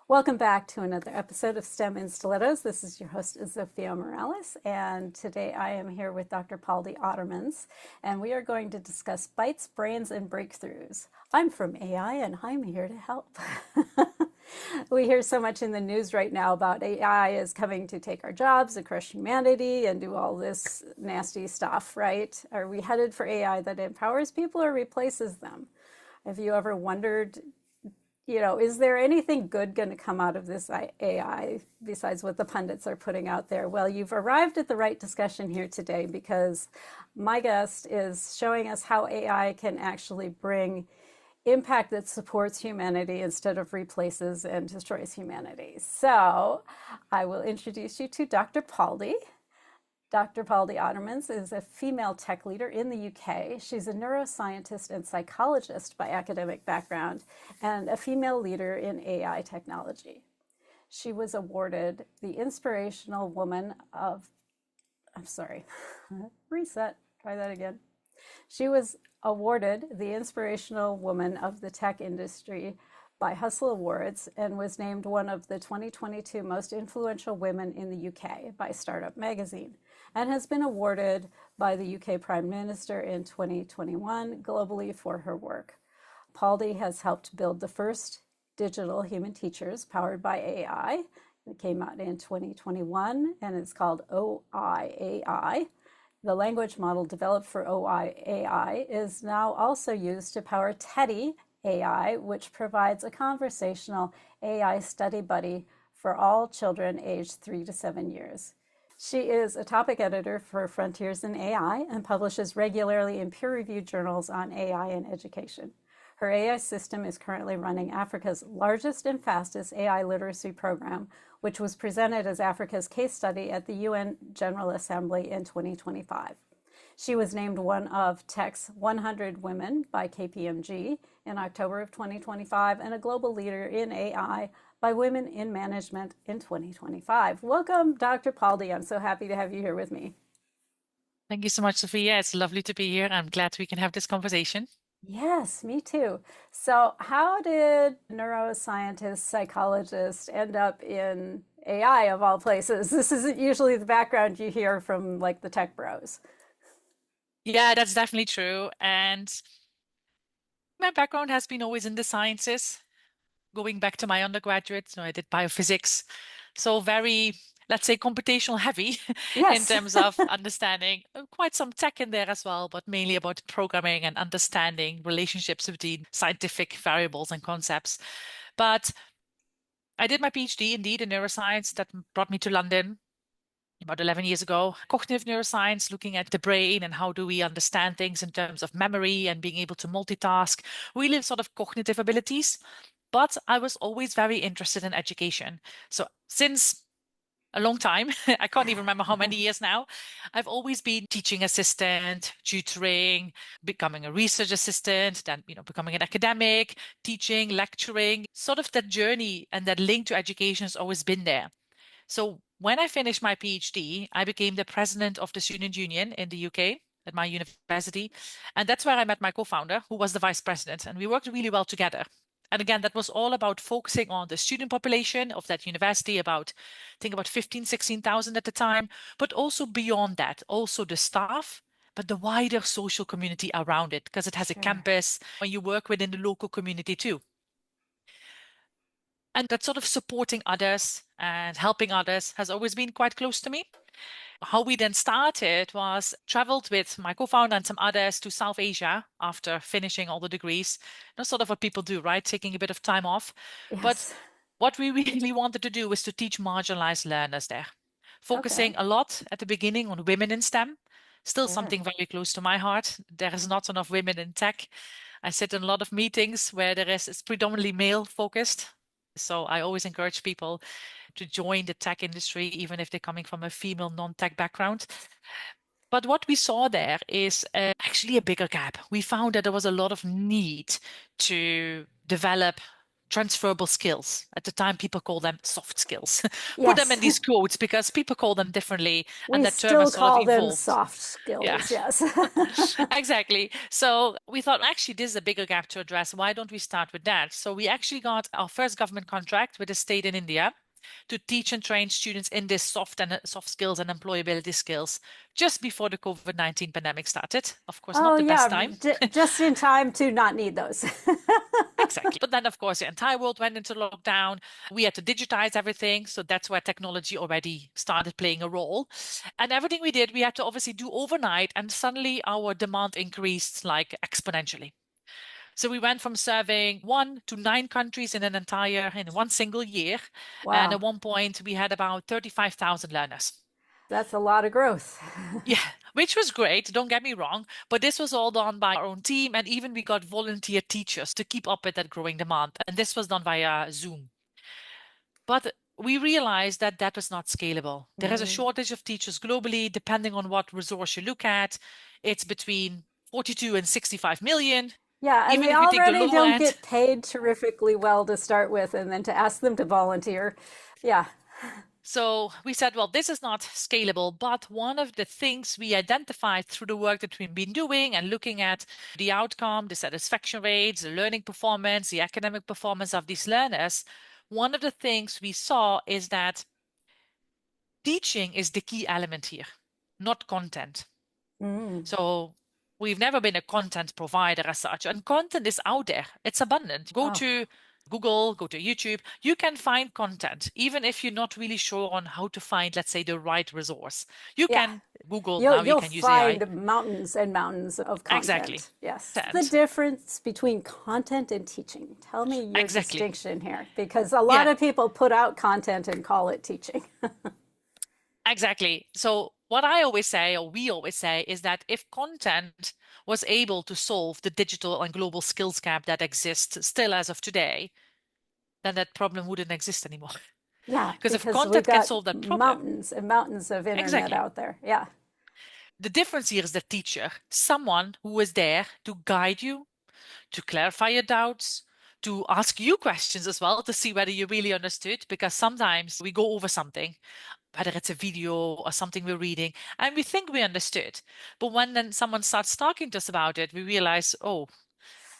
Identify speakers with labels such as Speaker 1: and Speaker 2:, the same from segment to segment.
Speaker 1: Welcome back to another episode of STEM in Stilettos. This is your host, Zofia Morales, and today I am here with Dr. Pauldy Otermans, and we are going to discuss Bytes, Brains, and Breakthroughs. I'm from AI, and I'm here to help. We hear so much in the news right now about AI is coming to take our jobs and crush humanity and do all this nasty stuff, right? Are we headed for AI that empowers people or replaces them? Have you ever wondered, is there anything good going to come out of this AI besides what the pundits are putting out there? Well, you've arrived at the right discussion here today because my guest is showing us how AI can actually bring impact that supports humanity instead of replaces and destroys humanity. So I will introduce you to Dr. Pauldy. Dr. Pauldy Otermans is a female tech leader in the UK. She's a neuroscientist and psychologist by academic background and a female leader in AI technology. She was awarded the Inspirational Woman of, I'm sorry, reset, try that again. She was awarded the Inspirational Woman of the Tech Industry by Hustle Awards and was named one of the 2022 most influential women in the UK by Startup Magazine, and has been awarded by the UK Prime Minister in 2021 globally for her work. Pauldy has helped build the first digital human teachers powered by AI. It came out in 2021 and it's called OIAI. The language model developed for OIAI is now also used to power Teddy AI, which provides a conversational AI study buddy for all children aged 3 to 7 years. She is a topic editor for Frontiers in AI and publishes regularly in peer-reviewed journals on AI and education. Her AI system is currently running Africa's largest and fastest AI literacy program, which was presented as Africa's case study at the UN General Assembly in 2025. She was named one of Tech's 100 Women by KPMG in October of 2025 and a global leader in AI by Women in Management in 2025. Welcome, Dr. Pauldy. I'm so happy to have you here with me.
Speaker 2: Thank you so much, Sophia. It's lovely to be here. I'm glad we can have this conversation.
Speaker 1: Yes, me too. So how did neuroscientists, psychologists end up in AI of all places? This isn't usually the background you hear from like the tech bros.
Speaker 2: Yeah, that's definitely true. And my background has been always in the sciences, going back to my undergraduate. So I did biophysics. So very, let's say, computational heavy in
Speaker 1: Yes.
Speaker 2: terms of understanding quite some tech in there as well, but mainly about programming and understanding relationships between scientific variables and concepts. But I did my PhD indeed in neuroscience that brought me to London about 11 years ago. Cognitive neuroscience, looking at the brain and how do we understand things in terms of memory and being able to multitask, really sort of cognitive abilities. But I was always very interested in education. So since a long time, I can't even remember how many years now, I've always been teaching assistant, tutoring, becoming a research assistant, then, becoming an academic, teaching, lecturing. Sort of that journey and that link to education has always been there. So when I finished my PhD, I became the president of the Student Union in the UK at my university. And that's where I met my co-founder, who was the vice president. And we worked really well together. And again, that was all about focusing on the student population of that university, I think about 15, 16,000 at the time, but also beyond that, also the staff, but the wider social community around it, because it has a
Speaker 1: Sure.
Speaker 2: campus and you work within the local community too. And that sort of supporting others and helping others has always been quite close to me. How we then started was traveled with my co-founder and some others to South Asia after finishing all the degrees. That's sort of what people do, right? Taking a bit of time off. But
Speaker 1: Yes.
Speaker 2: what we really wanted to do was to teach marginalized learners there,
Speaker 1: Okay.
Speaker 2: focusing a lot at the beginning on women in STEM. Still
Speaker 1: Sure.
Speaker 2: something very close to my heart. There is not enough women in tech. I sit in a lot of meetings where it's predominantly male focused. So I always encourage people to join the tech industry, even if they're coming from a female non-tech background. But what we saw there is actually a bigger gap. We found that there was a lot of need to develop transferable skills. At the time, people call them soft skills. Put them
Speaker 1: Yes.
Speaker 2: in these quotes because people call them differently, and
Speaker 1: We
Speaker 2: that term
Speaker 1: still
Speaker 2: has sort of
Speaker 1: call them
Speaker 2: evolved.
Speaker 1: soft
Speaker 2: Yeah,
Speaker 1: skills, yes.
Speaker 2: exactly. So we thought actually this is a bigger gap to address. Why don't we start with that? So we actually got our first government contract with a state in India to teach and train students in this soft skills and employability skills just before the COVID-19 pandemic started. Of course, not
Speaker 1: Oh,
Speaker 2: the best
Speaker 1: yeah,
Speaker 2: time.
Speaker 1: just in time to not need those.
Speaker 2: Exactly. But then, of course, the entire world went into lockdown. We had to digitize everything. So that's where technology already started playing a role. And everything we did, we had to obviously do overnight. And suddenly our demand increased like exponentially. So we went from serving 1 to 9 countries in one single year. And
Speaker 1: Wow,
Speaker 2: at one point, we had about 35,000 learners.
Speaker 1: that's a lot of growth.
Speaker 2: Yeah, which was great, don't get me wrong, but this was all done by our own team, and even we got volunteer teachers to keep up with that growing demand. And this was done via Zoom. But we realized that that was not scalable. There is a
Speaker 1: Mm.
Speaker 2: shortage of teachers globally, depending on what resource you look at. It's between 42 and 65 million.
Speaker 1: Yeah, and
Speaker 2: Even
Speaker 1: they
Speaker 2: if you take the
Speaker 1: already
Speaker 2: lower
Speaker 1: don't
Speaker 2: end,
Speaker 1: get paid terrifically well to start with, and then to ask them to volunteer. Yeah.
Speaker 2: so we said, well, this is not scalable, but one of the things we identified through the work that we've been doing and looking at the outcome, the satisfaction rates, the learning performance, the academic performance of these learners, one of the things we saw is that teaching is the key element here, not content.
Speaker 1: Mm.
Speaker 2: So we've never been a content provider as such, and content is out there. It's abundant. Go
Speaker 1: Oh,
Speaker 2: to Google, go to YouTube. You can find content, even if you're not really sure on how to find, let's say, the right resource. You
Speaker 1: yeah.
Speaker 2: can Google
Speaker 1: You'll
Speaker 2: now, you
Speaker 1: you'll
Speaker 2: can use AI.
Speaker 1: find mountains and mountains of
Speaker 2: Exactly.
Speaker 1: content. Yes. The
Speaker 2: And
Speaker 1: difference between content and teaching. Tell me your
Speaker 2: exactly.
Speaker 1: distinction here, because a lot
Speaker 2: Yeah,
Speaker 1: of people put out content and call it teaching.
Speaker 2: exactly. So what I always say, or we always say, is that if content was able to solve the digital and global skills gap that exists still as of today, then that problem wouldn't exist anymore.
Speaker 1: Yeah,
Speaker 2: Because if
Speaker 1: because we
Speaker 2: content can
Speaker 1: got
Speaker 2: solve that problem,
Speaker 1: mountains and mountains of internet
Speaker 2: exactly.
Speaker 1: out there. Yeah.
Speaker 2: The difference here is the teacher, someone who is there to guide you, to clarify your doubts, to ask you questions as well to see whether you really understood. Because sometimes we go over something, whether it's a video or something we're reading, and we think we understood. But when then someone starts talking to us about it, we realize, oh,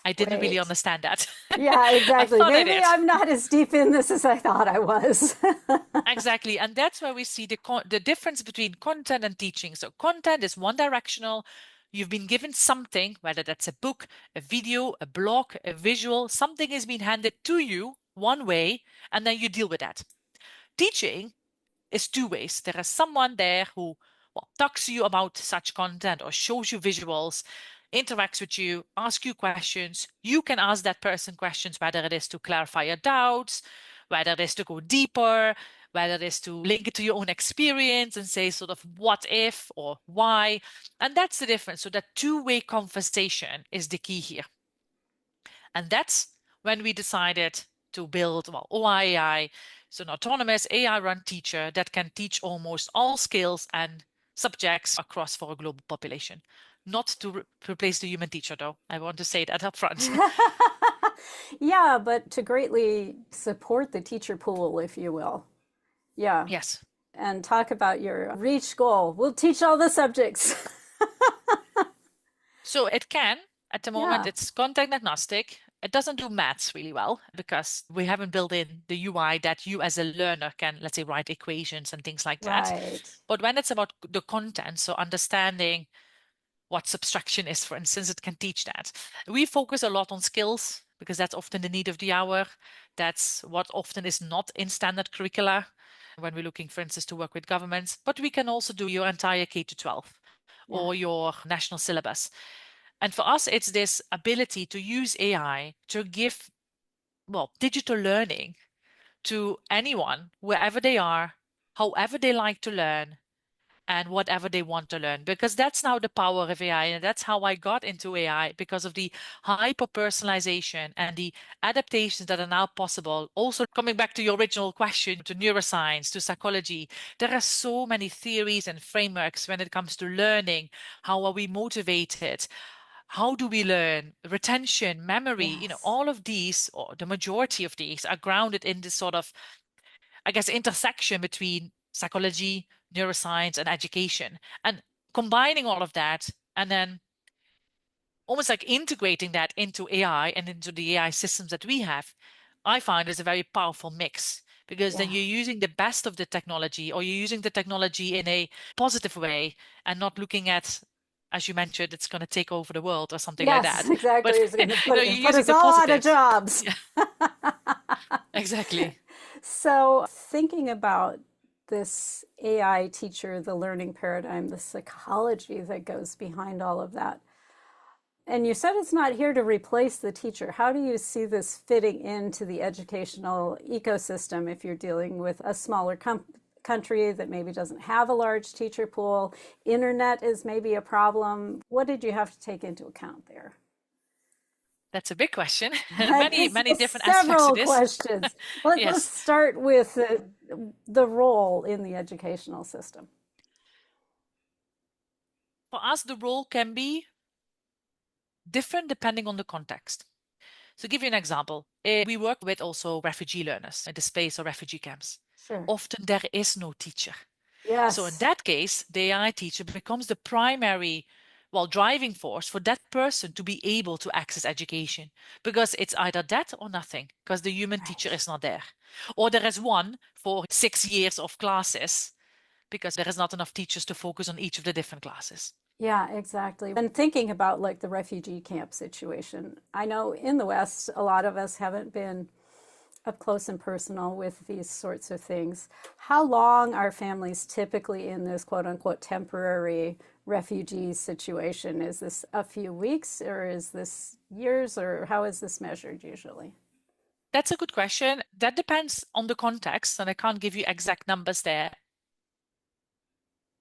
Speaker 2: I didn't really
Speaker 1: Wait.
Speaker 2: understand that.
Speaker 1: Yeah,
Speaker 2: I
Speaker 1: exactly.
Speaker 2: thought I
Speaker 1: Maybe
Speaker 2: did.
Speaker 1: I'm not as deep in this as I thought I was.
Speaker 2: Exactly. And that's where we see the difference between content and teaching. So content is one directional. You've been given something, whether that's a book, a video, a blog, a visual, something is being handed to you one way, and then you deal with that. Teaching is two ways. There is someone there who, well, talks to you about such content or shows you visuals, interacts with you, asks you questions. You can ask that person questions, whether it is to clarify your doubts, whether it is to go deeper, whether it is to link it to your own experience and say sort of what if or why. And that's the difference. So that two-way conversation is the key here. And that's when we decided to build, well, OIAI, so an autonomous AI-run teacher that can teach almost all skills and subjects across for a global population. Not to replace the human teacher, though. I want to say that up front.
Speaker 1: Yeah, but to greatly support the teacher pool, if you will. Yeah.
Speaker 2: Yes.
Speaker 1: And talk about your reach goal. We'll teach all the subjects.
Speaker 2: So it can, at the moment,
Speaker 1: Yeah,
Speaker 2: it's content agnostic. It doesn't do maths really well because we haven't built in the UI that you as a learner can, let's say, write equations and things like that.
Speaker 1: right.
Speaker 2: But when it's about the content, so understanding what subtraction is, for instance, it can teach that. We focus a lot on skills because that's often the need of the hour. That's what often is not in standard curricula when we're looking, for instance, to work with governments. But we can also do your entire K to 12
Speaker 1: Yeah.
Speaker 2: or your national syllabus. And for us, it's this ability to use AI to give, well, digital learning to anyone, wherever they are, however they like to learn, and whatever they want to learn. Because that's now the power of AI. And that's how I got into AI because of the hyper personalization and the adaptations that are now possible. Also, coming back to your original question to neuroscience, to psychology, there are so many theories and frameworks when it comes to learning. How are we motivated? how do we learn, retention, memory,
Speaker 1: Yes.
Speaker 2: all of these, or the majority of these, are grounded in this sort of, I guess, intersection between psychology, neuroscience, and education. And combining all of that and then almost like integrating that into AI and into the AI systems that we have, I find is a very powerful mix because then
Speaker 1: Yeah.
Speaker 2: you're using the best of the technology, or you're using the technology in a positive way and not looking at, as you mentioned, it's going to take over the world or something like
Speaker 1: Yes,
Speaker 2: that.
Speaker 1: exactly.
Speaker 2: But
Speaker 1: It's going to
Speaker 2: you're
Speaker 1: put
Speaker 2: using
Speaker 1: us
Speaker 2: the
Speaker 1: all out of
Speaker 2: positives.
Speaker 1: jobs.
Speaker 2: Yeah, exactly.
Speaker 1: So, thinking about this AI teacher, the learning paradigm, the psychology that goes behind all of that. And you said it's not here to replace the teacher. How do you see this fitting into the educational ecosystem if you're dealing with a smaller country that maybe doesn't have a large teacher pool? Internet is maybe a problem. What did you have to take into account there?
Speaker 2: That's a big question. Many,
Speaker 1: It's
Speaker 2: many different aspects to
Speaker 1: several
Speaker 2: this.
Speaker 1: questions. Let's
Speaker 2: Yes.
Speaker 1: start with the role in the educational system.
Speaker 2: For us, the role can be different depending on the context. So, give you an example, we work with also refugee learners in the space of refugee camps.
Speaker 1: Sure.
Speaker 2: Often there is no teacher. So, in
Speaker 1: Yes.
Speaker 2: that case, the AI teacher becomes the primary, well, driving force for that person to be able to access education, because it's either that or nothing, because the human teacher
Speaker 1: Right.
Speaker 2: is not there. Or there is one for 6 years of classes because there is not enough teachers to focus on each of the different classes.
Speaker 1: Yeah, exactly. And thinking about like the refugee camp situation, I know in the West, a lot of us haven't been up close and personal with these sorts of things. How long are families typically in this quote unquote temporary refugee situation? Is this a few weeks or is this years or how is this measured usually?
Speaker 2: That's a good question. That depends on the context, and I can't give you exact numbers there.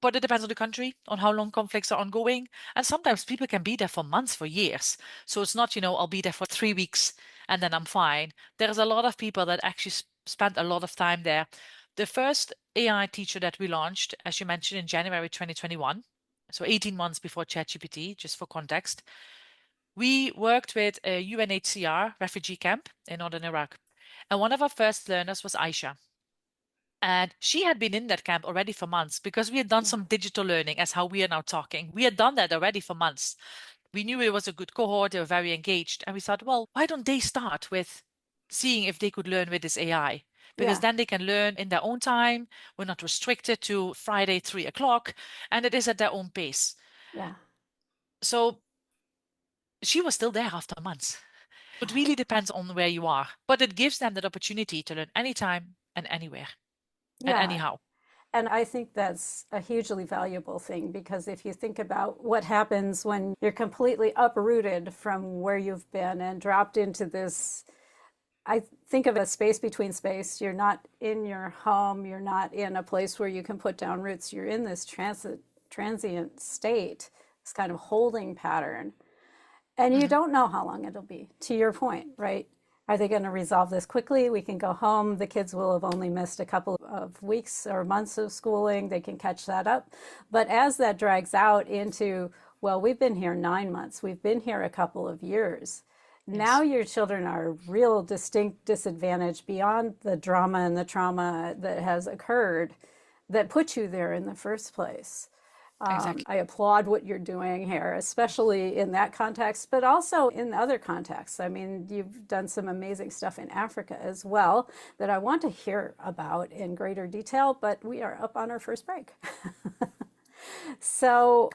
Speaker 2: But it depends on the country, on how long conflicts are ongoing. And sometimes people can be there for months, for years. So it's not, I'll be there for 3 weeks and then I'm fine. There's a lot of people that actually spend a lot of time there. The first AI teacher that we launched, as you mentioned, in January 2021, so 18 months before ChatGPT, just for context, we worked with a UNHCR refugee camp in northern Iraq. And one of our first learners was Aisha. And she had been in that camp already for months because we had done
Speaker 1: Yeah,
Speaker 2: some digital learning, as how we are now talking. We had done that already for months. We knew it was a good cohort, they were very engaged. And we thought, well, why don't they start with seeing if they could learn with this AI? Because
Speaker 1: yeah,
Speaker 2: then they can learn in their own time. We're not restricted to Friday, 3 o'clock, and it is at their own pace.
Speaker 1: yeah.
Speaker 2: So she was still there after months. It really depends on where you are, but it gives them that opportunity to learn anytime and anywhere and
Speaker 1: Yeah,
Speaker 2: anyhow.
Speaker 1: and I think that's a hugely valuable thing because if you think about what happens when you're completely uprooted from where you've been and dropped into this, I think of a space between space. You're not in your home, you're not in a place where you can put down roots. You're in this transient state, this kind of holding pattern. And you
Speaker 2: Mhm.
Speaker 1: don't know how long it'll be, to your point, right? Are they going to resolve this quickly? We can go home. The kids will have only missed a couple of weeks or months of schooling. They can catch that up. But as that drags out into, well, we've been here 9 months, we've been here a couple of years. Now
Speaker 2: Yes,
Speaker 1: your children are a real distinct disadvantage beyond the drama and the trauma that has occurred that put you there in the first place.
Speaker 2: exactly.
Speaker 1: I applaud what you're doing here, especially in that context, but also in other contexts. I mean, you've done some amazing stuff in Africa as well that I want to hear about in greater detail, but we are up on our first break. So,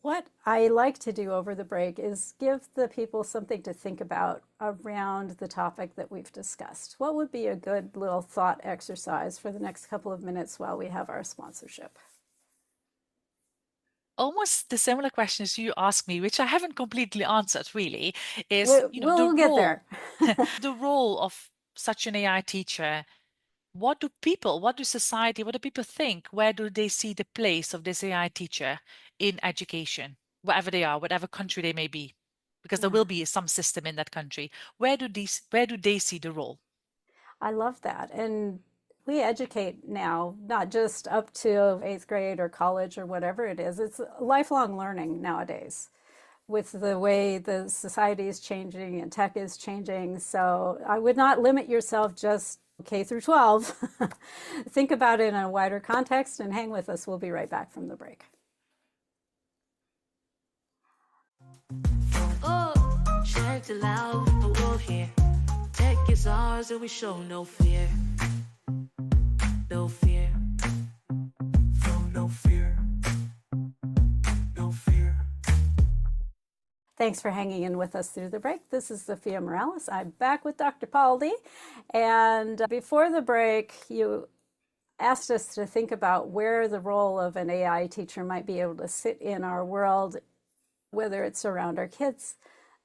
Speaker 1: what I like to do over the break is give the people something to think about around the topic that we've discussed. What would be a good little thought exercise for the next couple of minutes while we have our sponsorship?
Speaker 2: Almost the similar questions you asked me, which I haven't completely answered really, is, the
Speaker 1: We'll get
Speaker 2: role,
Speaker 1: there.
Speaker 2: the role of such an AI teacher. What do society, what do people think? Where do they see the place of this AI teacher in education, wherever they are, whatever country they may be? Because there
Speaker 1: Yeah,
Speaker 2: will be some system in that country. Where do they see the role?
Speaker 1: I love that. And we educate now, not just up to eighth grade or college or whatever it is, it's lifelong learning nowadays. with the way the society is changing and tech is changing. So I would not limit yourself just K through 12. Think about it in a wider context and hang with us. We'll be right back from the break.
Speaker 3: Oh, check it out, the wolf here. Tech is ours and we show no fear. No fear. No fear. No fear.
Speaker 1: Thanks for hanging in with us through the break. This is Zofia Morales. I'm back with Dr. Pauldy. And before the break, you asked us to think about where the role of an AI teacher might be able to sit in our world, whether it's around our kids,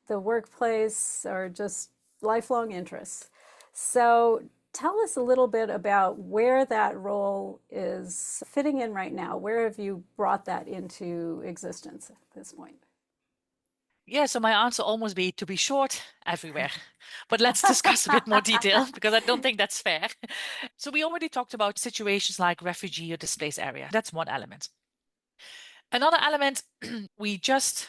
Speaker 1: the workplace, or just lifelong interests. So tell us a little bit about where that role is fitting in right now. Where have you brought that into existence at this point?
Speaker 2: Yeah, so my answer almost be to be short everywhere. But let's discuss a bit more detail because I don't think that's fair. So we already talked about situations like refugee or displaced area. That's one element. Another element, we just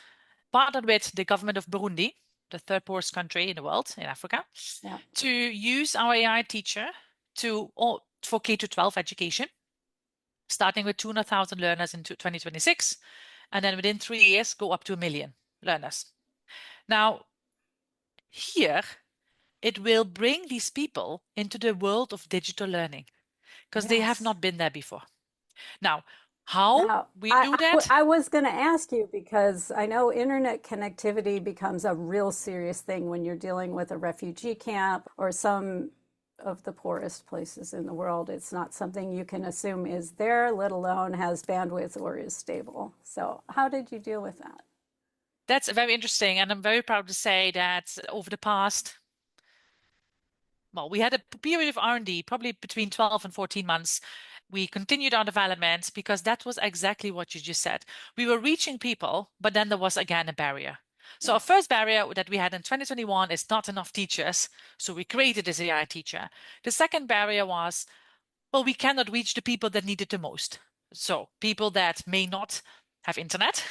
Speaker 2: partnered with the government of Burundi, the third poorest country in the world, in Africa,
Speaker 1: Yeah.
Speaker 2: to use our AI teacher for K-12 education, starting with 200,000 learners in 2026, and then within 3 years, go up to 1 million learners. Now, here, it will bring these people into the world of digital learning because they have
Speaker 1: Yes.
Speaker 2: not been there before. Now, how
Speaker 1: Now,
Speaker 2: we do that?
Speaker 1: I was going to ask you because I know internet connectivity becomes a real serious thing when you're dealing with a refugee camp or some of the poorest places in the world. It's not something you can assume is there, let alone has bandwidth or is stable. So, how did you deal with that?
Speaker 2: That's very interesting. And I'm very proud to say that over the past, well, we had a period of R&D, probably between 12 and 14 months. We continued our development because that was exactly what you just said. We were reaching people, but then there was again a barrier. So our
Speaker 1: Yes.
Speaker 2: first barrier that we had in 2021 is not enough teachers. So we created this AI teacher. The second barrier was, well, we cannot reach the people that need it the most. So people that may not have internet.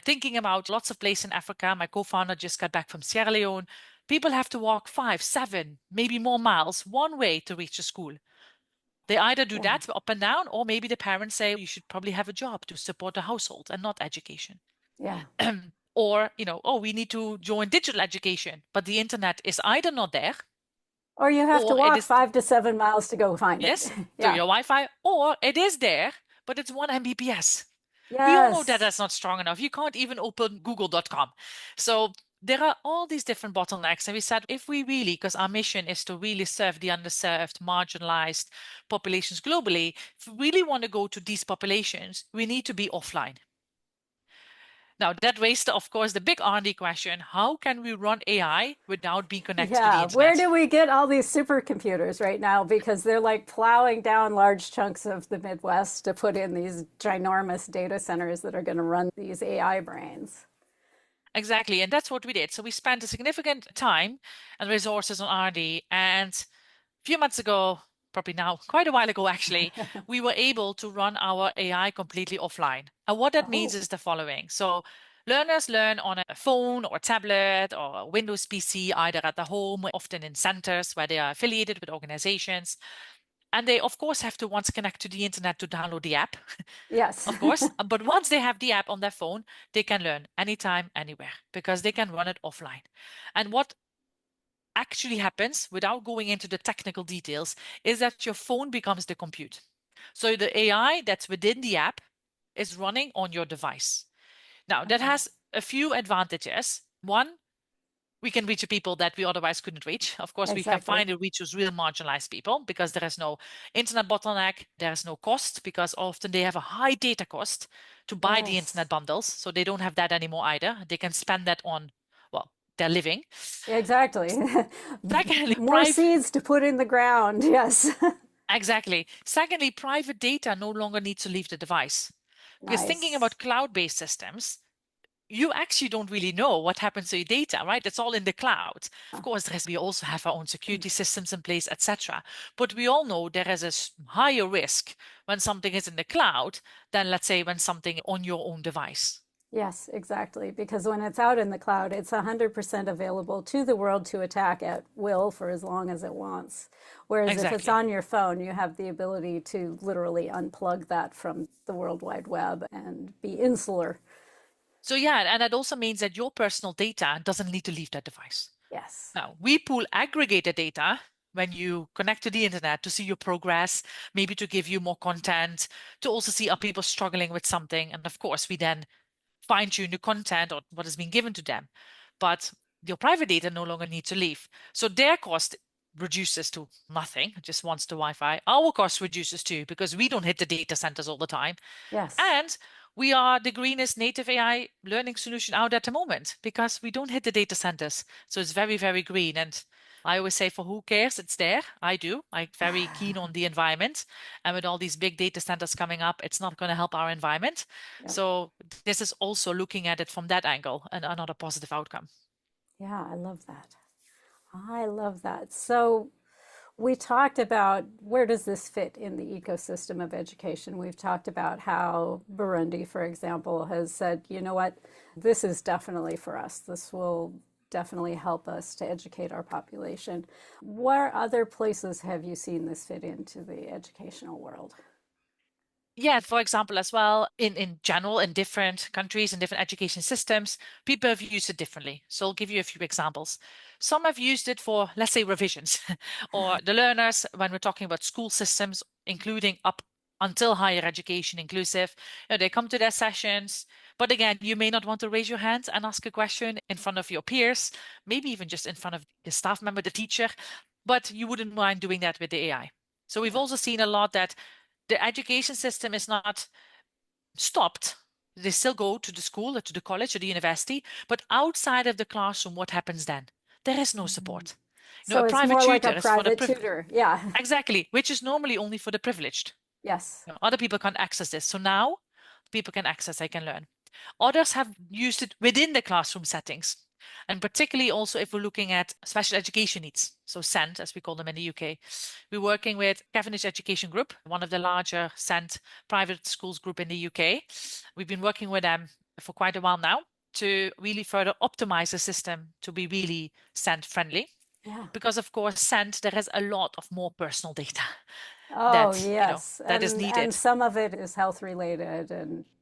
Speaker 2: Thinking about lots of places in Africa, my co-founder just got back from Sierra Leone. People have to walk 5, 7, maybe more miles one way to reach a school. They either do
Speaker 1: Yeah.
Speaker 2: that up and down, or maybe the parents say you should probably have a job to support the household and not education.
Speaker 1: Yeah.
Speaker 2: Or, oh, we need to join digital education, but the internet is either not there,
Speaker 1: Or you have to
Speaker 2: or it
Speaker 1: walk
Speaker 2: is,
Speaker 1: 5 to 7 miles to go find it.
Speaker 2: yes, through
Speaker 1: Yeah.
Speaker 2: your Wi-Fi, or it is there, but it's 1 Mbps. We all know that
Speaker 1: Yes.
Speaker 2: that's not strong enough. You can't even open google.com. So there are all these different bottlenecks. And we said, if we really, because our mission is to really serve the underserved, marginalized populations globally, if we really want to go to these populations, we need to be offline. Now, that raised, of course, the big R&D question, how can we run AI without being connected to the
Speaker 1: Yeah, where
Speaker 2: internet?
Speaker 1: do we get all these supercomputers right now? Because they're like plowing down large chunks of the Midwest to put in these ginormous data centers that are going to run these AI brains.
Speaker 2: Exactly, and that's what we did. So we spent a significant time and resources on R&D, and a few months ago, probably now, quite a while ago actually, we were able to run our AI completely offline. And what that means
Speaker 1: Oh,
Speaker 2: is the following. So learners learn on a phone or a tablet or a Windows PC, either at the home, often in centers where they are affiliated with organizations. And they, of course, have to once connect to the internet to download the app,
Speaker 1: yes.
Speaker 2: of course. But once they have the app on their phone, they can learn anytime, anywhere, because they can run it offline. And what actually happens, without going into the technical details, is that your phone becomes the compute. So the AI that's within the app is running on your device. Now, that
Speaker 1: Okay,
Speaker 2: has a few advantages. One, we can reach the people that we otherwise couldn't reach. Of course, we can
Speaker 1: exactly.
Speaker 2: finally reach those real marginalized people because there is no internet bottleneck, there is no cost because often they have a high data cost to buy the
Speaker 1: Yes,
Speaker 2: internet bundles. So they don't have that anymore either. They can spend that on, well, their living.
Speaker 1: exactly.
Speaker 2: Secondly,
Speaker 1: More seeds to put in the ground. Yes.
Speaker 2: exactly. Secondly, private data no longer needs to leave the device. Because thinking
Speaker 1: Nice.
Speaker 2: about cloud-based systems, you actually don't really know what happens to your data, right? It's all in the cloud. Of course, we also have our own security systems in place, etc. But we all know there is a higher risk when something is in the cloud than, let's say, when something on your own device.
Speaker 1: Yes, exactly. Because when it's out in the cloud, it's 100% available to the world to attack at will for as long as it wants. Whereas if it's
Speaker 2: Exactly.
Speaker 1: on your phone, you have the ability to literally unplug that from the World Wide Web and be insular.
Speaker 2: So yeah, and that also means that your personal data doesn't need to leave that device.
Speaker 1: Yes.
Speaker 2: Now, we pool aggregated data when you connect to the internet to see your progress, maybe to give you more content, to also see are people struggling with something. And of course, we then fine tune the content or what has been given to them. But your private data no longer need to leave. So their cost reduces to nothing, just wants the Wi-Fi. Our cost reduces too, because we don't hit the data centers all the time.
Speaker 1: Yes.
Speaker 2: And we are the greenest native AI learning solution out at the moment because we don't hit the data centers. So it's very, very green. And I always say, for who cares? It's there. I do. I'm very keen on the environment. And with all these big data centers coming up, it's not going to help our environment.
Speaker 1: Yep.
Speaker 2: So this is also looking at it from that angle and another positive outcome.
Speaker 1: Yeah, I love that. I love that. So we talked about where does this fit in the ecosystem of education. We've talked about how Burundi, for example, has said, you know what, this is definitely for us. This will definitely help us to educate our population. Where other places have you seen this fit into the educational world?
Speaker 2: Yeah, for example, as well, in general, in different countries and different education systems, people have used it differently. So I'll give you a few examples. Some have used it for, let's say, revisions, or the learners, when we're talking about school systems, including up until higher education inclusive, they come to their sessions. But again, you may not want to raise your hand and ask a question in front of your peers, maybe even just in front of the staff member, the teacher, but you wouldn't mind doing that with the AI. So we've
Speaker 1: Yeah.
Speaker 2: also seen a lot that the education system is not stopped. They still go to the school or to the college or the university, but outside of the classroom, what happens then? There is no support. A
Speaker 1: So it's
Speaker 2: private
Speaker 1: more like a
Speaker 2: tutor is for the
Speaker 1: private
Speaker 2: privileged.
Speaker 1: tutor. Yeah.
Speaker 2: Exactly, which is normally only for the privileged.
Speaker 1: Yes.
Speaker 2: Other people can't access this. So now people can access, they can learn. Others have used it within the classroom settings. And particularly also if we're looking at special education needs, so SEND, as we call them in the UK. We're working with Cavendish Education Group, one of the larger SEND private schools group in the UK. We've been working with them for quite a while now to really further optimize the system to be really SEND friendly.
Speaker 1: Yeah.
Speaker 2: Because of course, SEND, there is a lot of more personal data
Speaker 1: Oh,
Speaker 2: that,
Speaker 1: yes.
Speaker 2: that is
Speaker 1: And
Speaker 2: needed.
Speaker 1: some of it is health related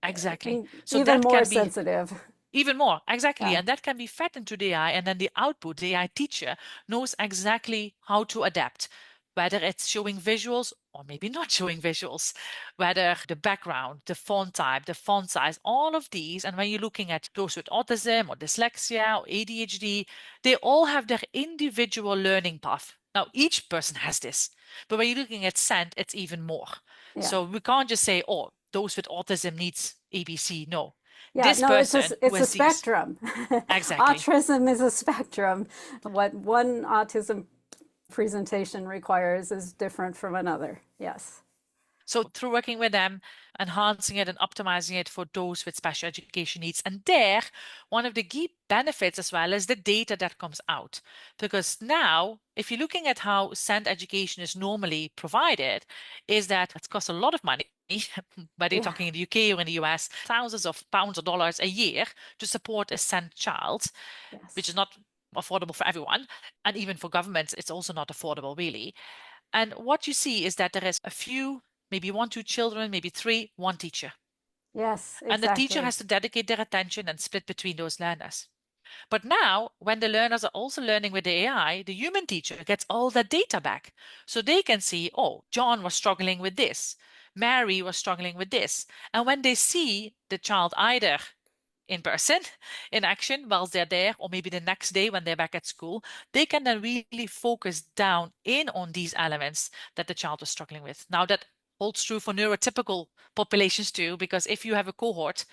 Speaker 2: Exactly. So
Speaker 1: even
Speaker 2: that
Speaker 1: more
Speaker 2: can be
Speaker 1: sensitive.
Speaker 2: even more, exactly.
Speaker 1: Yeah.
Speaker 2: And that can be fed into the AI, and then the output, the AI teacher knows exactly how to adapt, whether it's showing visuals or maybe not showing visuals, whether the background, the font type, the font size, all of these. And when you're looking at those with autism or dyslexia or ADHD, they all have their individual learning path. Now, each person has this, but when you're looking at SEND, it's even more.
Speaker 1: Yeah.
Speaker 2: So we can't just say, oh, those with autism needs ABC. No,
Speaker 1: Yeah,
Speaker 2: this
Speaker 1: no,
Speaker 2: person who
Speaker 1: it's a
Speaker 2: has these.
Speaker 1: spectrum.
Speaker 2: Exactly.
Speaker 1: Autism is a spectrum. What one autism presentation requires is different from another. Yes.
Speaker 2: So through working with them, enhancing it and optimizing it for those with special education needs. And there, one of the key benefits as well is the data that comes out. Because now, if you're looking at how SEND education is normally provided, is that it costs a lot of money, whether you're
Speaker 1: Yeah.
Speaker 2: talking in the UK or in the US, thousands of pounds or dollars a year to support a SEND child, which
Speaker 1: Yes.
Speaker 2: is not affordable for everyone. And even for governments, it's also not affordable, really. And what you see is that there is a few, maybe one, two children, maybe three, one teacher.
Speaker 1: Yes,
Speaker 2: And the teacher
Speaker 1: exactly.
Speaker 2: has to dedicate their attention and split between those learners. But now, when the learners are also learning with the AI, the human teacher gets all that data back. So they can see, oh, John was struggling with this, Mary was struggling with this. And when they see the child either in person, in action, whilst they're there, or maybe the next day when they're back at school, they can then really focus down in on these elements that the child was struggling with. Now, that holds true for neurotypical populations too, because if you have a cohort,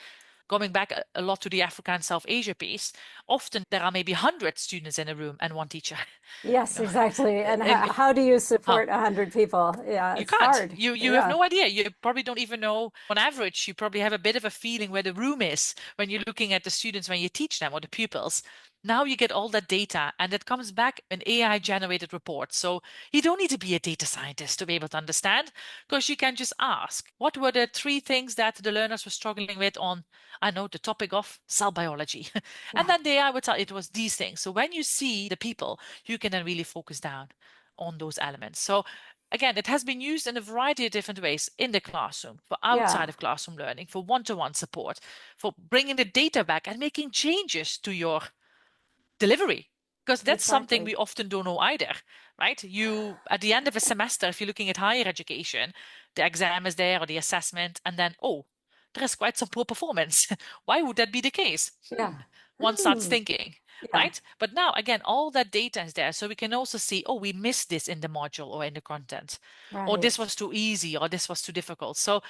Speaker 2: going back a lot to the Africa and South Asia piece, often there are maybe 100 students in a room and one teacher.
Speaker 1: Yes, exactly. And
Speaker 2: And
Speaker 1: how do you
Speaker 2: huh,
Speaker 1: support 100 people? Yeah,
Speaker 2: you
Speaker 1: it's
Speaker 2: can't.
Speaker 1: hard.
Speaker 2: You have
Speaker 1: Yeah.
Speaker 2: no idea. You probably don't even know. On average, you probably have a bit of a feeling where the room is when you're looking at the students when you teach them or the pupils. Now you get all that data and it comes back an AI generated report. So you don't need to be a data scientist to be able to understand, because you can just ask, what were the 3 things that the learners were struggling with on, I know, the topic of cell biology? And then the AI would tell it was these things. So when you see the people, you can then really focus down on those elements. So again, it has been used in a variety of different ways in the classroom, for outside of classroom learning, for one-to-one support, for bringing the data back and making changes to your delivery, because that's something we often don't know either, right? You, at the end of a semester, if you're looking at higher education, the exam is there or the assessment, and then, oh, there is quite some poor performance. Why would that be the case? One starts thinking, right? But now, again, all that data is there. So we can also see, oh, we missed this in the module or in the content, or this was too easy, or this was too difficult. So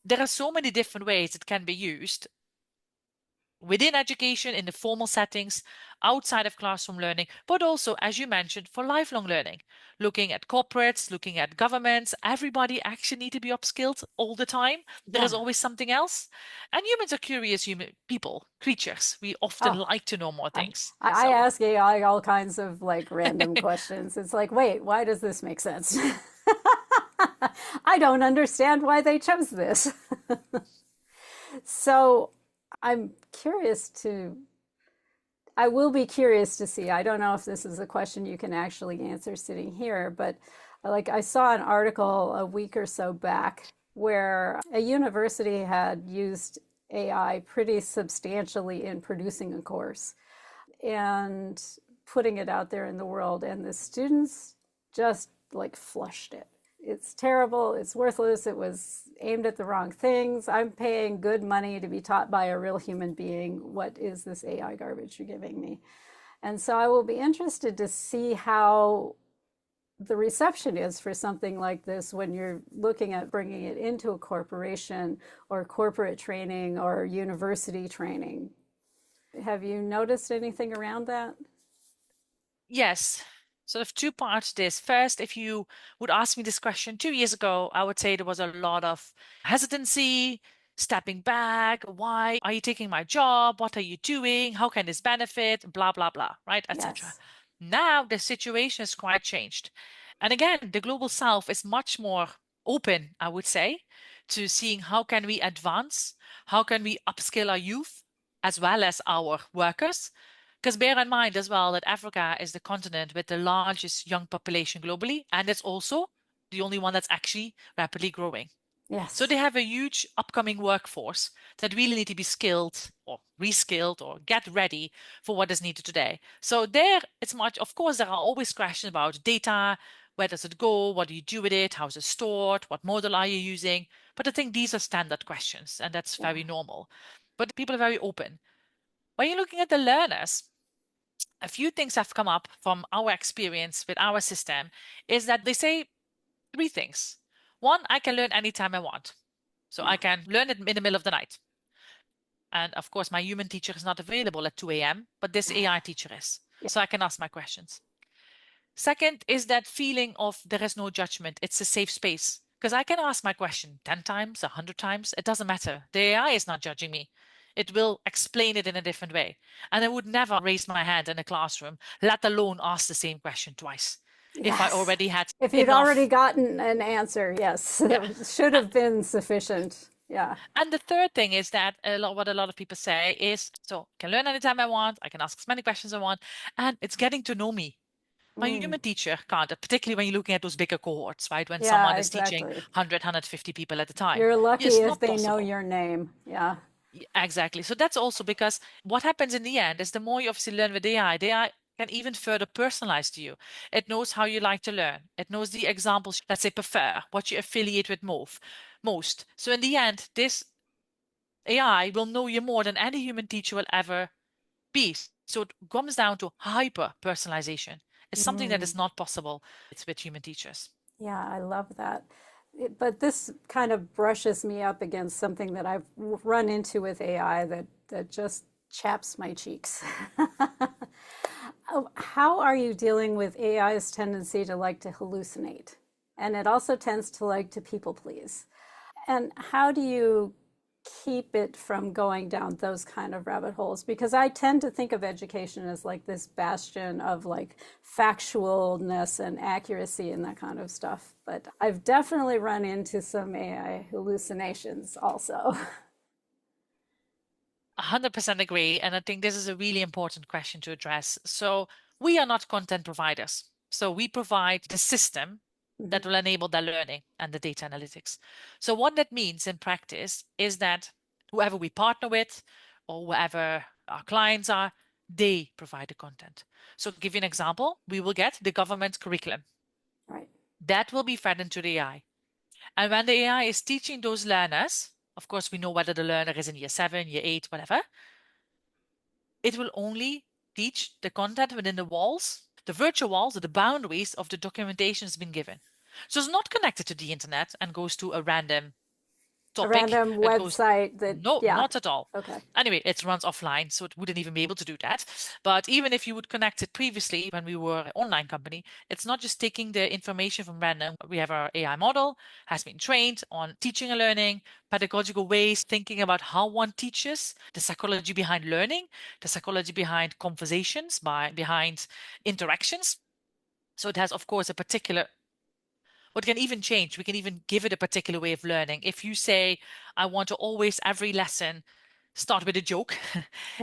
Speaker 2: there are so many different ways it can be used within education, in the formal settings, outside of classroom learning, but also, as you mentioned, for lifelong learning, looking at corporates, looking at governments. Everybody actually need to be upskilled all the time. There is always something else. And humans are curious people, creatures. We often like to know more things.
Speaker 1: I ask AI all kinds of like random questions. It's like, wait, why does this make sense? I don't understand why they chose this. So I'm curious I will be curious to see. I don't know if this is a question you can actually answer sitting here, but like I saw an article a week or so back where a university had used AI pretty substantially in producing a course and putting it out there in the world, and the students just like flushed it. It's terrible, it's worthless, it was aimed at the wrong things. I'm paying good money to be taught by a real human being. What is this AI garbage you're giving me? And so I will be interested to see how the reception is for something like this when you're looking at bringing it into a corporation or corporate training or university training. Have you noticed anything around that?
Speaker 2: Yes. Sort of 2 parts to this. First, if you would ask me this question 2 years ago, I would say there was a lot of hesitancy, stepping back. Why are you taking my job? What are you doing? How can this benefit? Blah, blah, blah, right? Etc. Now the situation has quite changed. And again, the global south is much more open, I would say, to seeing how can we advance, how can we upskill our youth as well as our workers. Because bear in mind as well that Africa is the continent with the largest young population globally, and it's also the only one that's actually rapidly growing. So they have a huge upcoming workforce that really need to be skilled or reskilled or get ready for what is needed today. So there it's much, of course, there are always questions about data. Where does it go? What do you do with it? How is it stored? What model are you using? But I think these are standard questions, and that's very normal. But people are very open. When you're looking at the learners, a few things have come up from our experience with our system is that they say 3 things. 1, I can learn anytime I want. So I can learn it in the middle of the night. And of course, my human teacher is not available at 2 a.m., but this AI teacher is. So I can ask my questions. Second is that feeling of there is no judgment. It's a safe space. Because I can ask my question 10 times, 100 times. It doesn't matter. The AI is not judging me. It will explain it in a different way. And I would never raise my hand in a classroom, let alone ask the same question twice. If I already had
Speaker 1: If you'd already gotten an answer, yes, that should have been sufficient. Yeah.
Speaker 2: And the third thing is that what a lot of people say is, so I can learn anytime I want, I can ask as many questions I want, and it's getting to know me. My human teacher can't, particularly when you're looking at those bigger cohorts, right? When someone is teaching 100, 150 people at a time.
Speaker 1: You're lucky if they know your name. Yeah.
Speaker 2: Exactly. So that's also because what happens in the end is the more you obviously learn with AI, the AI can even further personalize to you. It knows how you like to learn. It knows the examples that they prefer, what you affiliate with most. So in the end, this AI will know you more than any human teacher will ever be. So it comes down to hyper personalization. It's something that is not possible. It's with human teachers.
Speaker 1: Yeah, I love that. But this kind of brushes me up against something that I've run into with AI that just chaps my cheeks. How are you dealing with AI's tendency to like to hallucinate? And it also tends to like to people please. And how do you keep it from going down those kind of rabbit holes? Because I tend to think of education as like this bastion of like factualness and accuracy and that kind of stuff. But I've definitely run into some AI hallucinations also.
Speaker 2: 100% agree. And I think this is a really important question to address. So we are not content providers. So we provide the system that will enable the learning and the data analytics. So what that means in practice is that whoever we partner with or whoever our clients are, they provide the content. So to give you an example, we will get the government curriculum.
Speaker 1: Right.
Speaker 2: That will be fed into the AI. And when the AI is teaching those learners, of course, we know whether the learner is in year 7, year 8, whatever. It will only teach the content within the walls, the virtual walls, or the boundaries of the documentation has been given. So it's not connected to the internet and goes to a random
Speaker 1: A
Speaker 2: topic.
Speaker 1: random website that,
Speaker 2: No,
Speaker 1: yeah.
Speaker 2: not at all.
Speaker 1: Okay.
Speaker 2: Anyway, it runs offline, so it wouldn't even be able to do that. But even if you would connect it previously when we were an online company, it's not just taking the information from random. We have our AI model, has been trained on teaching and learning, pedagogical ways, thinking about how one teaches, the psychology behind learning, the psychology behind conversations, behind interactions. So it has, of course, a particular what can even change. We can even give it a particular way of learning. If you say, I want to always, every lesson, start with a joke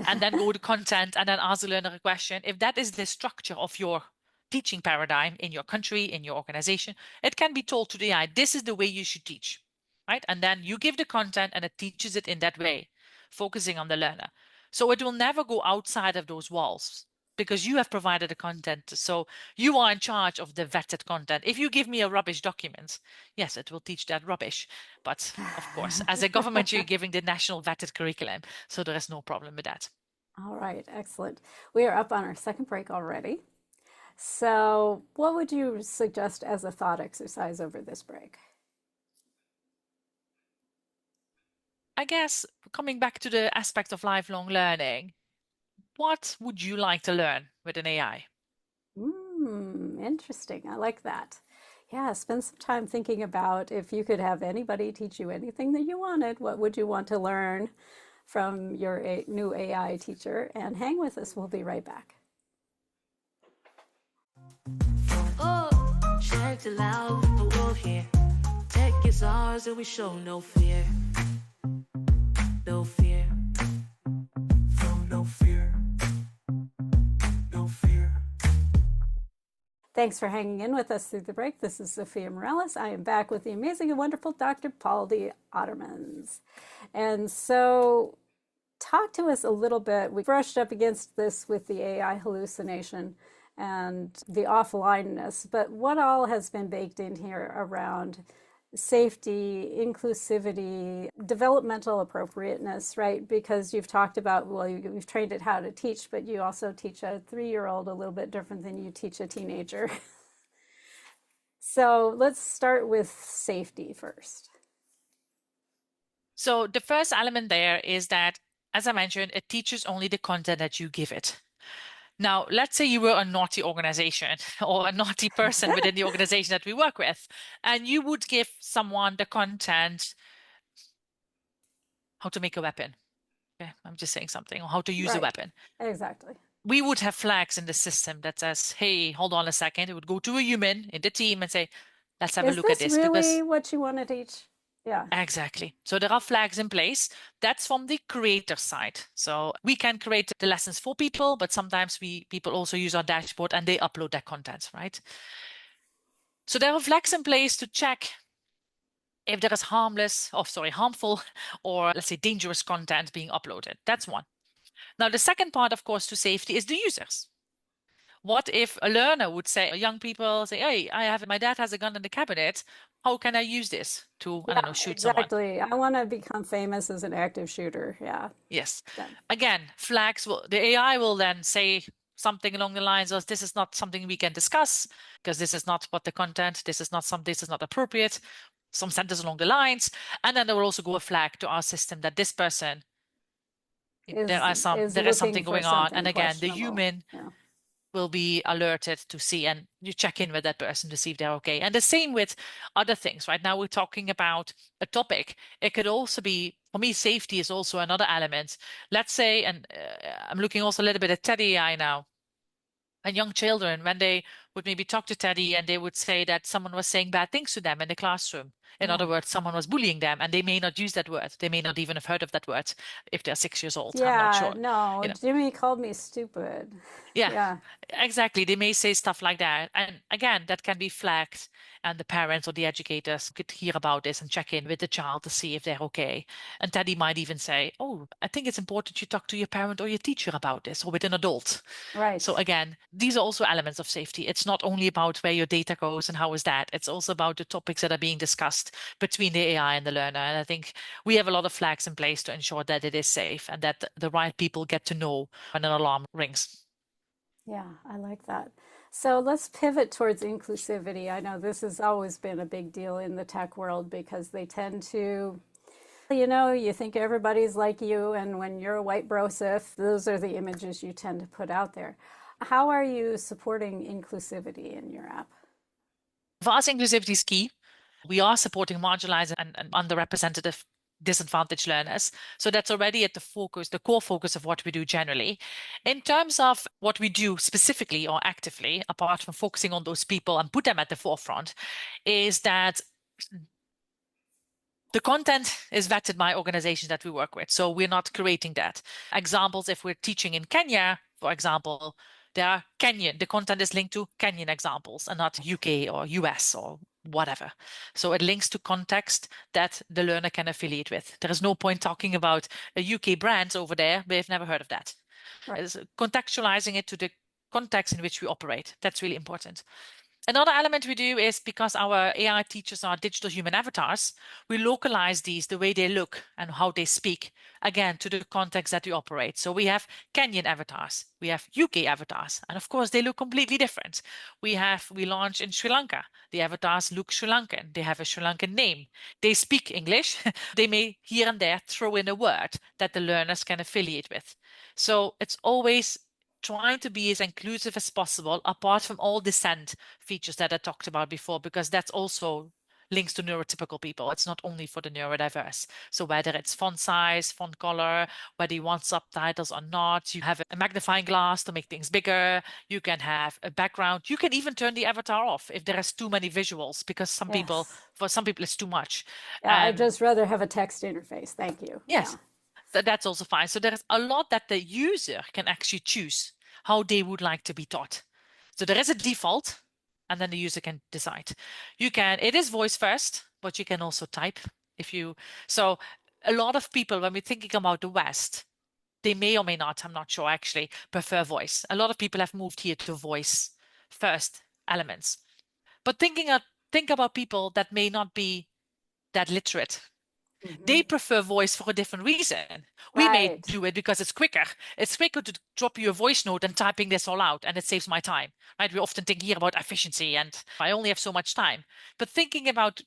Speaker 2: and then go to content and then ask the learner a question, if that is the structure of your teaching paradigm in your country, in your organization, it can be told to the AI, this is the way you should teach, right? And then you give the content and it teaches it in that way, focusing on the learner. So it will never go outside of those walls because you have provided the content. So you are in charge of the vetted content. If you give me a rubbish document, yes, it will teach that rubbish. But of course, as a government, you're giving the national vetted curriculum. So there is no problem with that.
Speaker 1: All right, excellent. We are up on our second break already. So what would you suggest as a thought exercise over this break?
Speaker 2: I guess coming back to the aspect of lifelong learning, what would you like to learn with an AI?
Speaker 1: Interesting. I like that. Yeah, spend some time thinking about if you could have anybody teach you anything that you wanted, what would you want to learn from your new AI teacher? And hang with us. We'll be right back.
Speaker 3: Oh, check it loud, but we're here. Tech is ours and we show no fear. No fear. No fear. No fear.
Speaker 1: Thanks for hanging in with us through the break. This is Zofia Morales. I am back with the amazing and wonderful Dr. Pauldy Otermans. And so talk to us a little bit. We brushed up against this with the AI hallucination and the offlineness, but what all has been baked in here around safety, inclusivity, developmental appropriateness, right? Because you've talked about, well, you've trained it how to teach, but you also teach a 3-year-old a little bit different than you teach a teenager. So let's start with safety first.
Speaker 2: So the first element there is that, as I mentioned, it teaches only the content that you give it. Now, let's say you were a naughty organization or a naughty person within the organization that we work with, and you would give someone the content, how to make a weapon. Okay, I'm just saying something, or how to use a weapon.
Speaker 1: Exactly.
Speaker 2: We would have flags in the system that says, hey, hold on a second. It would go to a human in the team and say, let's have a look at this.
Speaker 1: Is this really what you want to teach? Yeah.
Speaker 2: Exactly. So there are flags in place. That's from the creator side. So we can create the lessons for people, but sometimes people also use our dashboard and they upload their content, right? So there are flags in place to check if there is harmful or let's say dangerous content being uploaded. That's one. Now, the second part, of course, to safety is the users. What if a learner would say, young people say, hey, my dad has a gun in the cabinet. How can I use this to, I don't know, shoot someone?
Speaker 1: Exactly. I want to become famous as an active shooter. Yeah.
Speaker 2: Yes. Again, flags the AI will then say something along the lines of, this is not something we can discuss because this is not what the content, this is not appropriate. Some sentence along the lines. And then there will also go a flag to our system that this person, there is something going on. And again, the human will be alerted to see, and you check in with that person to see if they're okay. And the same with other things. Right now, we're talking about a topic. It could also be, for me, safety is also another element. Let's say, and I'm looking also a little bit at Teddy AI now, and young children, when they would maybe talk to Teddy and they would say that someone was saying bad things to them in the classroom. In other words, someone was bullying them, and they may not use that word. They may not even have heard of that word if they're 6 years old. I'm not
Speaker 1: Yeah,
Speaker 2: sure.
Speaker 1: no,
Speaker 2: You know,
Speaker 1: Jimmy called me stupid.
Speaker 2: yeah,
Speaker 1: Yeah,
Speaker 2: exactly. They may say stuff like that. And again, that can be flagged, and the parents or the educators could hear about this and check in with the child to see if they're okay. And Teddy might even say, "Oh, I think it's important you talk to your parent or your teacher about this, or with an adult."
Speaker 1: right.
Speaker 2: So again, these are also elements of safety. It's not only about where your data goes and how is that. It's also about the topics that are being discussed between the AI and the learner. And I think we have a lot of flags in place to ensure that it is safe and that the right people get to know when an alarm rings.
Speaker 1: Yeah, I like that. So let's pivot towards inclusivity. I know this has always been a big deal in the tech world because they tend to, you think everybody's like you, and when you're a white brosif, those are the images you tend to put out there. How are you supporting inclusivity in your app?
Speaker 2: For us, inclusivity is key. We are supporting marginalized and underrepresented disadvantaged learners. So that's already at the core focus of what we do generally. In terms of what we do specifically or actively, apart from focusing on those people and put them at the forefront, is that the content is vetted by organizations that we work with. So we're not creating that. Examples, if we're teaching in Kenya, for example, the content is linked to Kenyan examples and not UK or US or whatever. So it links to context that the learner can affiliate with. There is no point talking about a UK brand over there. They've never heard of that.
Speaker 1: Right.
Speaker 2: It's contextualizing it to the context in which we operate. That's really important. Another element we do is, because our AI teachers are digital human avatars, we localize these the way they look and how they speak, again, to the context that we operate. So we have Kenyan avatars, we have UK avatars, and of course they look completely different. We launch in Sri Lanka. The avatars look Sri Lankan. They have a Sri Lankan name. They speak English. They may here and there throw in a word that the learners can affiliate with. So it's always trying to be as inclusive as possible, apart from all dissent features that I talked about before, because that's also links to neurotypical people. It's not only for the neurodiverse. So whether it's font size, font color, whether you want subtitles or not, you have a magnifying glass to make things bigger. You can have a background. You can even turn the avatar off if there is too many visuals, because
Speaker 1: Yes.
Speaker 2: for some people, it's too much.
Speaker 1: Yeah, I'd just rather have a text interface. Thank you.
Speaker 2: Yes.
Speaker 1: Yeah.
Speaker 2: So that's also fine. So there's a lot that the user can actually choose how they would like to be taught. So there is a default, and then the user can decide. It is voice first, but you can also type so a lot of people, when we're thinking about the West, they may or may not, I'm not sure actually, prefer voice. A lot of people have moved here to voice first elements. But think about people that may not be that literate. They prefer voice for a different reason. We may
Speaker 1: Right.
Speaker 2: do it because it's quicker. It's quicker to drop you a voice note than typing this all out, and it saves my time, right? We often think here about efficiency, and I only have so much time. But thinking about,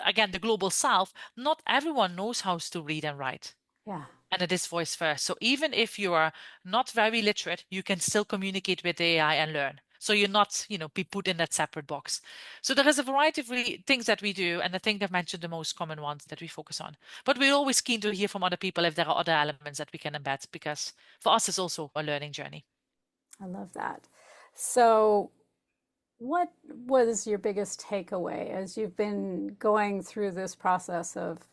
Speaker 2: again, the global south, not everyone knows how to read and write.
Speaker 1: Yeah.
Speaker 2: And it is voice first. So even if you are not very literate, you can still communicate with the AI and learn. So you're not, be put in that separate box. So there is a variety of things that we do, and I think I've mentioned the most common ones that we focus on. But we're always keen to hear from other people if there are other elements that we can embed, because for us, it's also a learning journey.
Speaker 1: I love that. So, what was your biggest takeaway as you've been going through this process of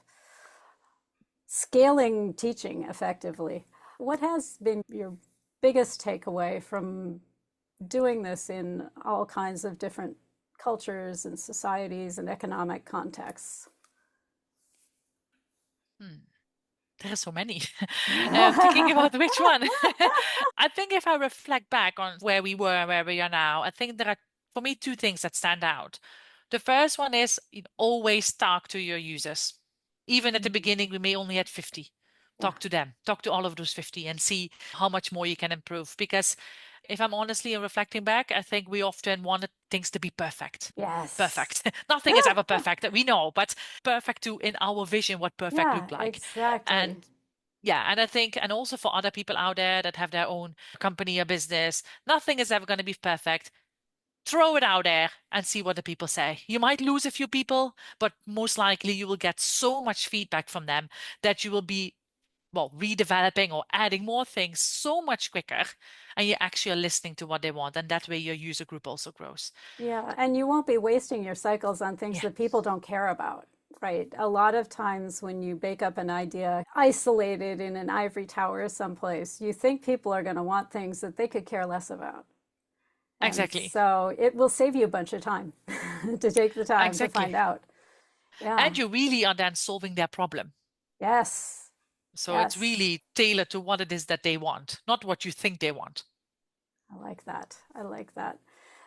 Speaker 1: scaling teaching effectively? What has been your biggest takeaway from doing this in all kinds of different cultures and societies and economic contexts?
Speaker 2: There are so many. Thinking about which one. I think if I reflect back on where we were and where we are now, I think there are, for me, two things that stand out. The first one is always talk to your users. Even at the beginning, we may only had 50.
Speaker 1: Yeah.
Speaker 2: Talk to them, talk to all of those 50 and see how much more you can improve. Because if I'm honestly reflecting back, I think we often wanted things to be perfect.
Speaker 1: Yes.
Speaker 2: Perfect. Nothing is ever perfect, we know, but perfect in our vision, what perfect
Speaker 1: Yeah,
Speaker 2: looked like.
Speaker 1: exactly.
Speaker 2: And Yeah, and I think, and also for other people out there that have their own company or business, nothing is ever going to be perfect. Throw it out there and see what the people say. You might lose a few people, but most likely you will get so much feedback from them that you will be, well, redeveloping or adding more things so much quicker. And you actually are listening to what they want. And that way your user group also grows.
Speaker 1: Yeah, and you won't be wasting your cycles on things
Speaker 2: Yeah,
Speaker 1: that people don't care about, right? A lot of times when you bake up an idea isolated in an ivory tower someplace, you think people are going to want things that they could care less about. And
Speaker 2: exactly.
Speaker 1: so it will save you a bunch of time to take the time to
Speaker 2: Exactly.
Speaker 1: find out. Yeah.
Speaker 2: And you really are then solving their problem.
Speaker 1: Yes.
Speaker 2: So it's
Speaker 1: Yes.
Speaker 2: really tailored to what it is that they want, not what you think they want.
Speaker 1: I like that. I like that.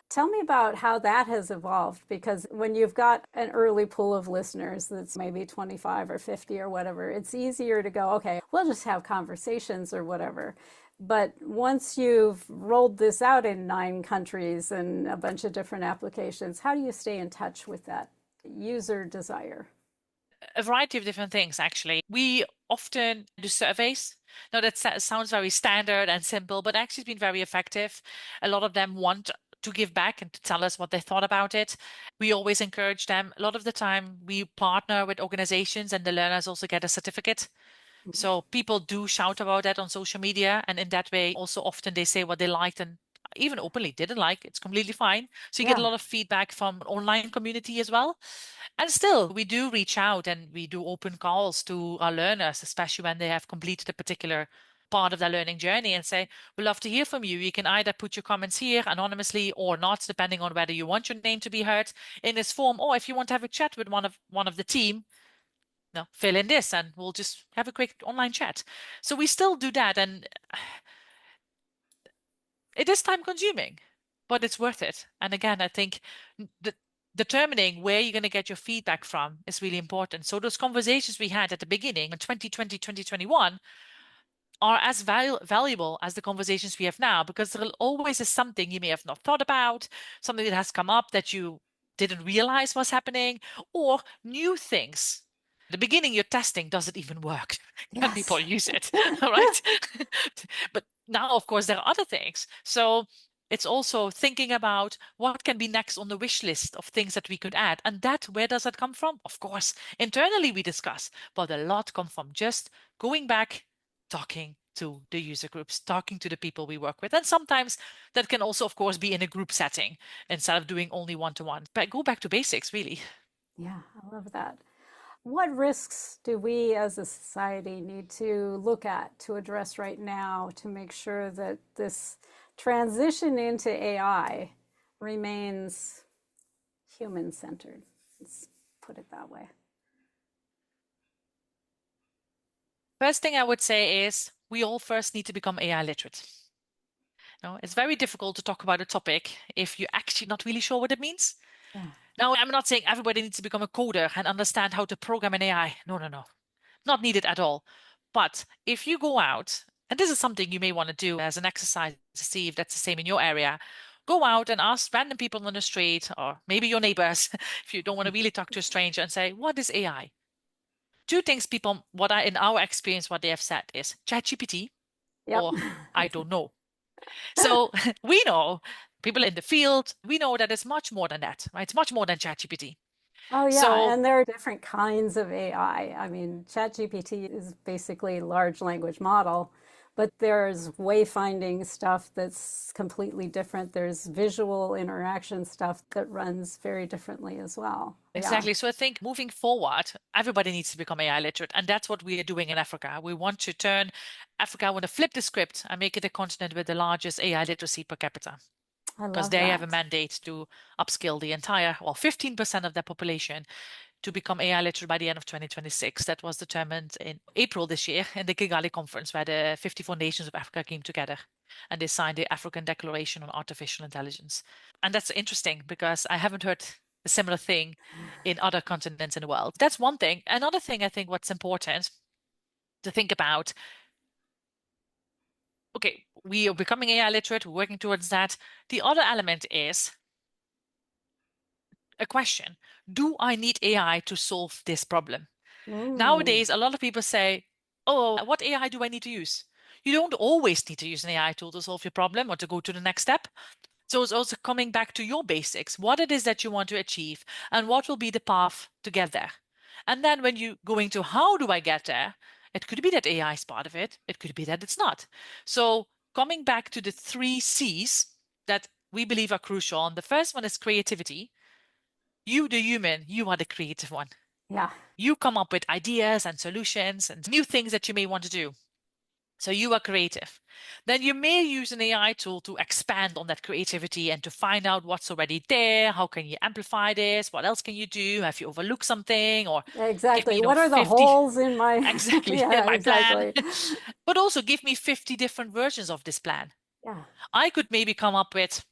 Speaker 1: Tell me about how that has evolved, because when you've got an early pool of listeners that's maybe 25 or 50 or whatever, it's easier to go, okay, we'll just have conversations or whatever. But once you've rolled this out in 9 countries and a bunch of different applications, how do you stay in touch with that user desire?
Speaker 2: A variety of different things, actually. We often do surveys. Now, that sounds very standard and simple, but actually it's been very effective. A lot of them want to give back and to tell us what they thought about it. We always encourage them. A lot of the time, we partner with organizations, and the learners also get a certificate. So people do shout about that on social media, and in that way, also often they say what they liked and even openly didn't like. It's completely fine. So you get a
Speaker 1: Yeah.
Speaker 2: lot of feedback from online community as well. And still, we do reach out and we do open calls to our learners, especially when they have completed a particular part of their learning journey, and say, we'd love to hear from you. You can either put your comments here anonymously or not, depending on whether you want your name to be heard in this form, or if you want to have a chat with one of the team, no, fill in this and we'll just have a quick online chat. So we still do that, and it is time consuming, but it's worth it. And again, I think the determining where you're going to get your feedback from is really important. So those conversations we had at the beginning in 2020, 2021 are as valuable as the conversations we have now, because there always is something you may have not thought about, something that has come up that you didn't realize was happening, or new things. At the beginning, you're testing, does it even work? Can
Speaker 1: Yes.
Speaker 2: people use it? All right. But now, of course, there are other things. So it's also thinking about what can be next on the wish list of things that we could add. And that, where does that come from? Of course, internally we discuss, but a lot come from just going back, talking to the user groups, talking to the people we work with. And sometimes that can also, of course, be in a group setting instead of doing only one-to-one. But go back to basics, really.
Speaker 1: Yeah, I love that. What risks do we as a society need to look at to address right now to make sure that this transition into AI remains human-centered? Let's put it that way.
Speaker 2: First thing I would say is we all first need to become AI literate. No, it's very difficult to talk about a topic if you're actually not really sure what it means.
Speaker 1: Yeah.
Speaker 2: Now, I'm not saying everybody needs to become a coder and understand how to program an AI. No, no, no. Not needed at all. But if you go out, and this is something you may want to do as an exercise to see if that's the same in your area, go out and ask random people on the street or maybe your neighbors, if you don't want to really talk to a stranger, and say, what is AI? Two things people, in our experience, what they have said is ChatGPT
Speaker 1: Yep.
Speaker 2: or I don't know. So we know, people in the field, we know that it's much more than that, right? It's much more than ChatGPT.
Speaker 1: Oh, yeah.
Speaker 2: So
Speaker 1: And there are different kinds of AI. I mean, ChatGPT is basically a large language model, but there's wayfinding stuff that's completely different. There's visual interaction stuff that runs very differently as well. Yeah.
Speaker 2: exactly. So I think moving forward, everybody needs to become AI literate. And that's what we are doing in Africa. We want to turn Africa, I want to flip the script and make it a continent with the largest AI literacy per capita.
Speaker 1: I
Speaker 2: Because
Speaker 1: love
Speaker 2: they have a
Speaker 1: that.
Speaker 2: mandate to upskill the entire, well, 15% of their population to become AI literate by the end of 2026. That was determined in April this year in the Kigali conference, where the 54 nations of Africa came together and they signed the African Declaration on Artificial Intelligence. And that's interesting because I haven't heard a similar thing in other continents in the world. That's one thing. Another thing I think what's important to think about, okay, we are becoming AI literate, we're working towards that. The other element is a question. Do I need AI to solve this problem?
Speaker 1: Mm.
Speaker 2: Nowadays, a lot of people say, oh, what AI do I need to use? You don't always need to use an AI tool to solve your problem or to go to the next step. So it's also coming back to your basics, what it is that you want to achieve and what will be the path to get there. And then when you go into how do I get there, it could be that AI is part of it. It could be that it's not. So coming back to the 3 C's that we believe are crucial. And the first one is creativity. You, the human, you are the creative one.
Speaker 1: Yeah.
Speaker 2: You come up with ideas and solutions and new things that you may want to do. So you are creative. Then you may use an AI tool to expand on that creativity and to find out what's already there. How can you amplify this? What else can you do? Have you overlooked something? Or give me,
Speaker 1: Exactly. What are the
Speaker 2: 50
Speaker 1: holes in my
Speaker 2: exactly
Speaker 1: yeah,
Speaker 2: my plan.
Speaker 1: exactly.
Speaker 2: But also give me 50 different versions of this plan.
Speaker 1: Yeah.
Speaker 2: I could maybe come up with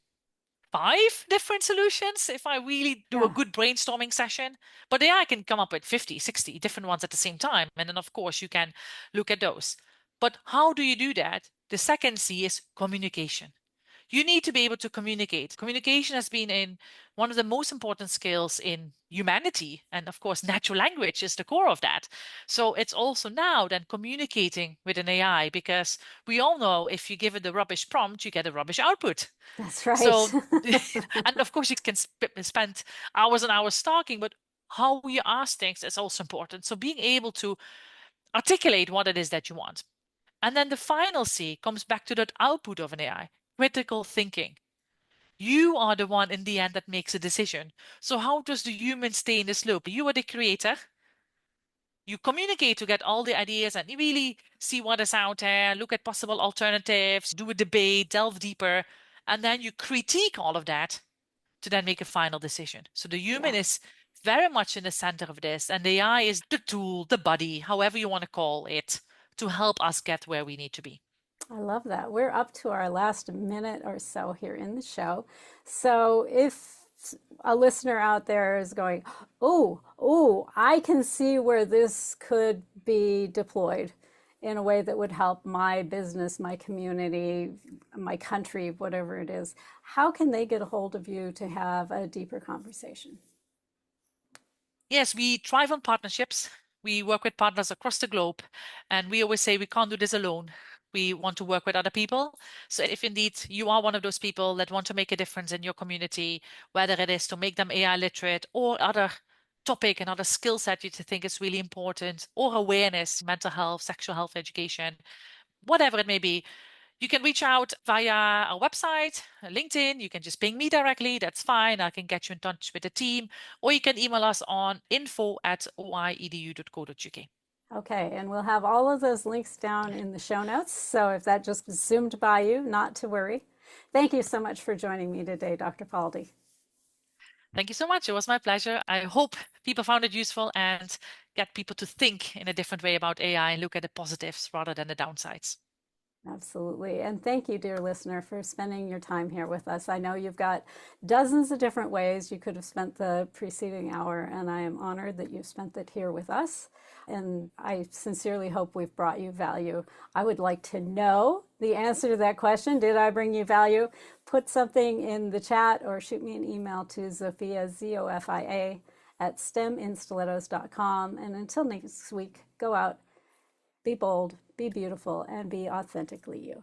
Speaker 2: 5 different solutions if I really do a
Speaker 1: Yeah.
Speaker 2: good brainstorming session. But yeah, I can come up with 50, 60 different ones at the same time. And then, of course, you can look at those. But how do you do that? The second C is communication. You need to be able to communicate. Communication has been in one of the most important skills in humanity. And of course, natural language is the core of that. So it's also now then communicating with an AI because we all know if you give it a rubbish prompt, you get a rubbish output.
Speaker 1: That's right.
Speaker 2: So, and of course, you can spend hours and hours talking, but how you ask things is also important. So being able to articulate what it is that you want. And then the final C comes back to that output of an AI, critical thinking. You are the one in the end that makes a decision. So how does the human stay in this loop? You are the creator. You communicate to get all the ideas and you really see what is out there, look at possible alternatives, do a debate, delve deeper, and then you critique all of that to then make a final decision. So the human
Speaker 1: Yeah.
Speaker 2: is very much in the center of this, and the AI is the tool, the buddy, however you want to call it, to help us get where we need to be.
Speaker 1: I love that. We're up to our last minute or so here in the show. So if a listener out there is going, oh, I can see where this could be deployed in a way that would help my business, my community, my country, whatever it is, how can they get a hold of you to have a deeper conversation?
Speaker 2: Yes, we thrive on partnerships. We work with partners across the globe, and we always say we can't do this alone. We want to work with other people. So if indeed you are one of those people that want to make a difference in your community, whether it is to make them AI literate or other topic, another skill set you think is really important, or awareness, mental health, sexual health education, whatever it may be, you can reach out via our website, LinkedIn. You can just ping me directly. That's fine. I can get you in touch with the team. Or you can email us on info@oiedu.co.uk.
Speaker 1: Okay, and we'll have all of those links down in the show notes. So if that just zoomed by you, not to worry. Thank you so much for joining me today, Dr. Pauldy.
Speaker 2: Thank you so much. It was my pleasure. I hope people found it useful and get people to think in a different way about AI and look at the positives rather than the downsides.
Speaker 1: Absolutely. And thank you, dear listener, for spending your time here with us. I know you've got dozens of different ways you could have spent the preceding hour, and I am honored that you've spent it here with us. And I sincerely hope we've brought you value. I would like to know the answer to that question. Did I bring you value? Put something in the chat or shoot me an email to Zofia, Zofia, at steminstilettos.com. And until next week, go out, be bold, be beautiful, and be authentically you.